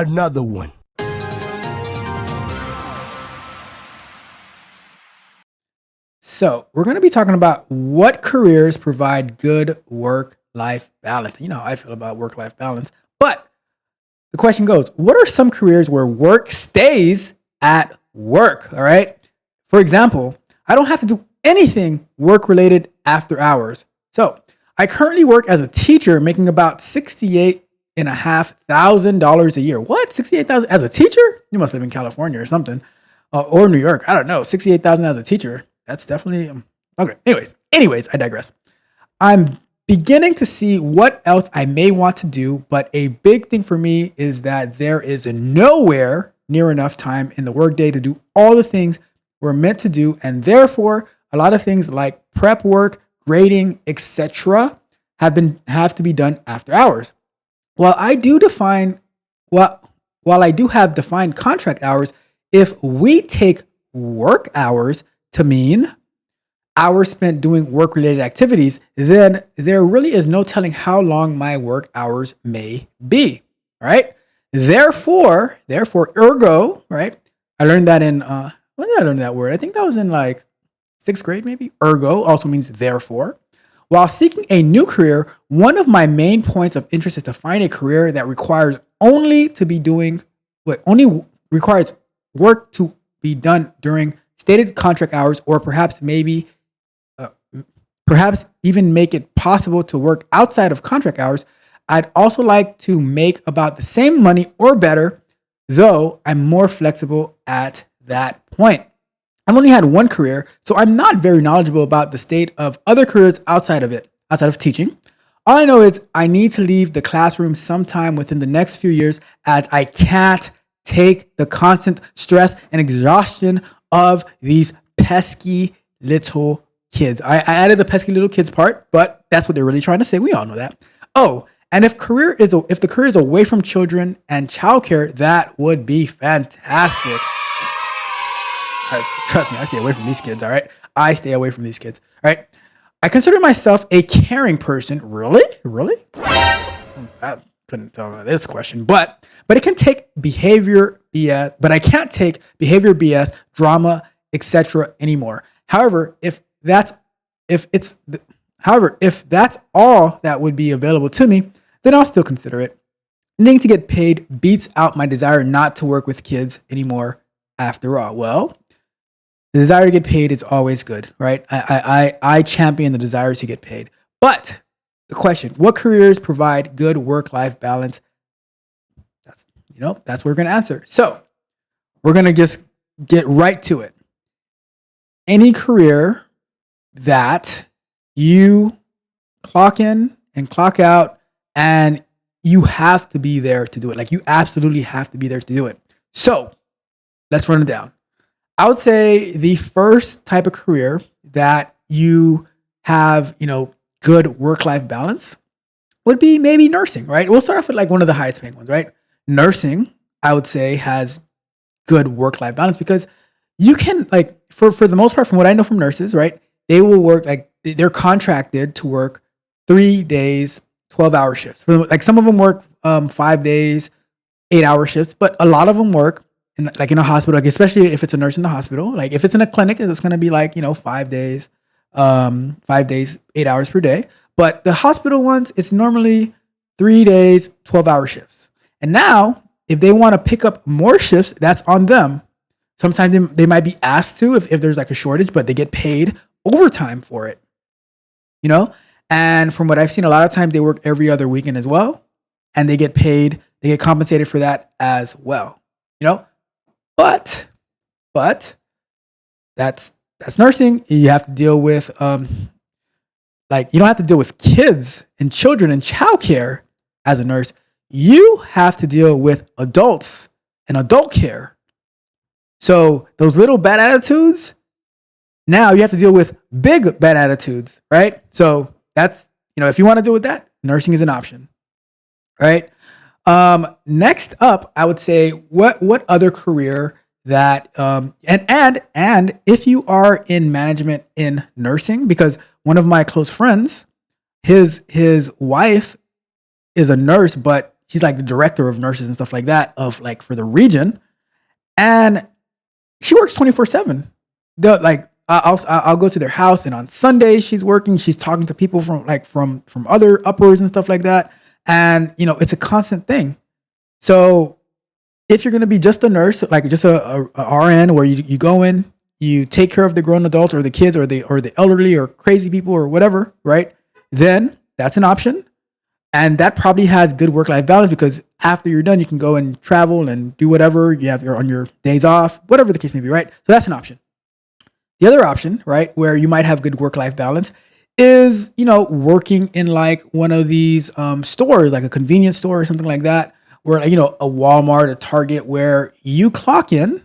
Another one. So we're going to be talking about what careers provide good work-life balance. You know how I feel about work-life balance. But the question goes, what are some careers where work stays at work? All right. For example, I don't have to do anything work-related after hours. So I currently work as a teacher making about $68,500 a year. What? 68,000 as a teacher? You must live in California or something. Or New York. I don't know. 68,000 as a teacher. That's definitely okay. Anyways, I digress. I'm beginning to see what else I may want to do, but a big thing for me is that there is nowhere near enough time in the workday to do all the things we're meant to do, and therefore a lot of things like prep work, grading, etc. have to be done after hours. While I do define while I do have defined contract hours, if we take work hours to mean hours spent doing work-related activities, then there really is no telling how long my work hours may be, right? Therefore, ergo, right? I learned that in, when did I learn that word? I think that was in like 6th grade, maybe. Ergo also means therefore. While seeking a new career, one of my main points of interest is to find a career that only requires work to be done during stated contract hours, or perhaps even make it possible to work outside of contract hours. I'd also like to make about the same money or better, though I'm more flexible at that point. I've only had one career, so I'm not very knowledgeable about the state of other careers outside of teaching. All I know is I need to leave the classroom sometime within the next few years, as I can't take the constant stress and exhaustion of these pesky little kids. I added the pesky little kids part, but that's what they're really trying to say. We all know that. Oh, and if the career is away from children and childcare, that would be fantastic. Trust me, I stay away from these kids. All right, I stay away from these kids. All right. I consider myself a caring person. Really? I couldn't tell by this question, but it can take behavior BS, but I can't take behavior BS, drama, etc. anymore. However, if that's all that would be available to me, then I'll still consider it. Needing to get paid beats out my desire not to work with kids anymore after all. Well, the desire to get paid is always good, right? I champion the desire to get paid. But the question, what careers provide good work-life balance? That's what we're going to answer. So we're going to just get right to it. Any career that you clock in and clock out, and you have to be there to do it. Like, you absolutely have to be there to do it. So let's run it down. I would say the first type of career that you have, good work-life balance would be maybe nursing, right? We'll start off with like one of the highest paying ones, right? Nursing, I would say, has good work-life balance because you can, like, for the most part, from what I know from nurses, right? They will work, like, they're contracted to work 3 days, 12-hour shifts. Like, some of them work 5 days, 8-hour shifts, but a lot of them work in a hospital, like, especially if it's a nurse in the hospital. Like, if it's in a clinic, it's going to be like, 5 days, 8 hours per day. But the hospital ones, it's normally 3 days, 12-hour shifts. And now, if they want to pick up more shifts, that's on them. Sometimes they might be asked to if there's like a shortage, but they get paid overtime for it. And from what I've seen, a lot of times they work every other weekend as well. And they get compensated for that as well. But that's nursing. You have to deal with you don't have to deal with kids and children and childcare as a nurse. You have to deal with adults and adult care. So those little bad attitudes, now you have to deal with big bad attitudes, right? So that's, if you want to deal with that, nursing is an option, right? Next up, I would say what other career that and if you are in management in nursing, because one of my close friends, his wife is a nurse, but she's like the director of nurses and stuff like that of like for the region, and she works 24/7. I'll go to their house, and on Sundays she's working. She's talking to people from other uppers and stuff like that, and it's a constant thing. So if you're going to be just a nurse, like just a RN, where you go in, you take care of the grown adults or the kids or the elderly or crazy people or whatever, right? Then that's an option. And that probably has good work-life balance, because after you're done, you can go and travel and do whatever you have on your days off, whatever the case may be, right? So that's an option. The other option, right, where you might have good work-life balance is, working in like one of these stores, like a convenience store or something like that, where, a Walmart, a Target, where you clock in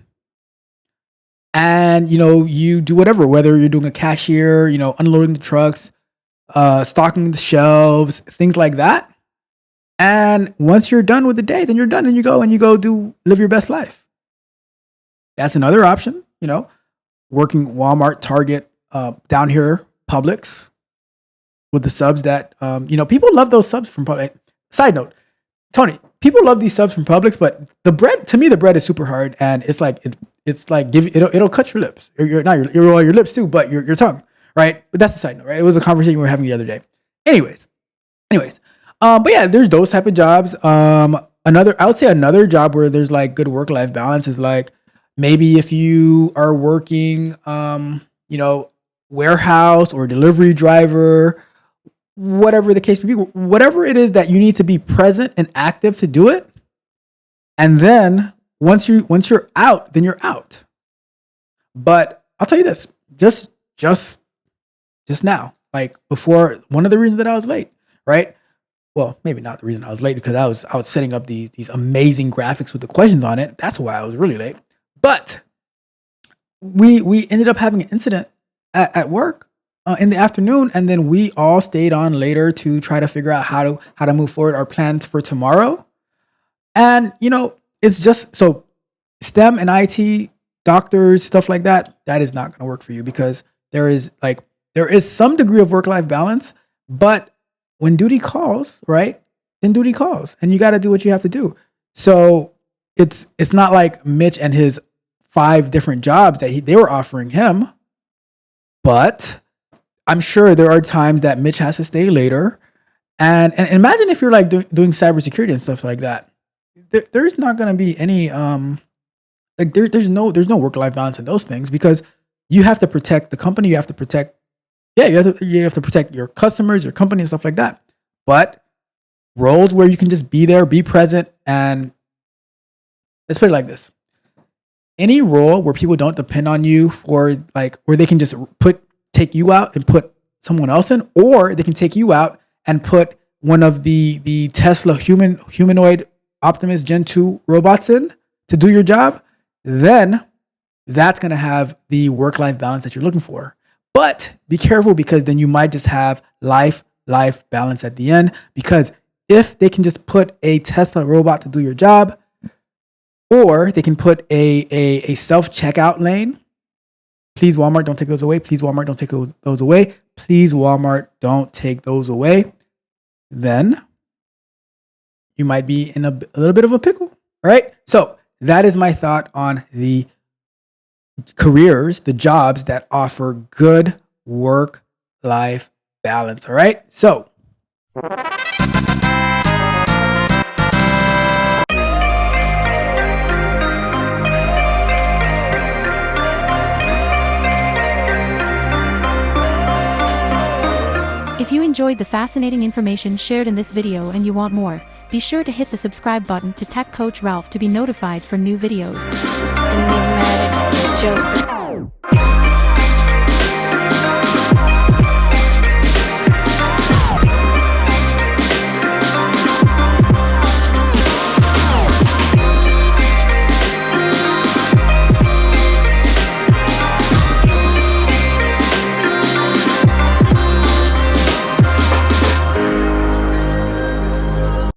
and, you do whatever, whether you're doing a cashier, unloading the trucks, stocking the shelves, things like that. And once you're done with the day, then you're done, and you go live your best life. That's another option, working Walmart, Target, down here, Publix, with the subs that, people love those subs from Publix. Side note, Tony, people love these subs from Publix, but the bread is super hard, and it's like it'll cut your lips, your lips too, but your tongue. Right. But that's a side note, right? It was a conversation we were having the other day. Anyways. But yeah, there's those type of jobs. I would say another job where there's like good work-life balance is like maybe if you are working, warehouse or delivery driver, whatever the case may be, whatever it is that you need to be present and active to do it. And then once you're out, then you're out. But I'll tell you this, just now, like before, one of the reasons that I was late, right? Well, maybe not the reason I was late, because I was setting up these amazing graphics with the questions on it. That's why I was really late. But we ended up having an incident at work in the afternoon, and then we all stayed on later to try to figure out how to move forward our plans for tomorrow. And it's just so STEM and IT, doctors, stuff like that is not going to work for you, because there is some degree of work-life balance, but when duty calls, right, then duty calls, and you got to do what you have to do. So it's not like Mitch and his 5 different jobs that they were offering him, but I'm sure there are times that Mitch has to stay later. And imagine if you're like doing cybersecurity and stuff like that. There's not going to be any there's no work-life balance in those things, because you have to protect the company. You have to protect, you have to protect your customers, your company, and stuff like that. But roles where you can just be there, be present, and let's put it like this: any role where people don't depend on you for where they can just take you out and put someone else in, or they can take you out and put one of the Tesla humanoid Optimus Gen 2 robots in to do your job, then that's going to have the work-life balance that you're looking for. But be careful, because then you might just have life balance at the end, because if they can just put a Tesla robot to do your job, or they can put a self-checkout lane, please Walmart, don't take those away. Please Walmart, don't take those away. Please Walmart, don't take those away. Then you might be in a little bit of a pickle. All right. So that is my thought on the careers, the jobs that offer good work-life balance. All right. So if you enjoyed the fascinating information shared in this video and you want more, be sure to hit the subscribe button to Tech Coach Ralph to be notified for new videos. Enigmatic Joker.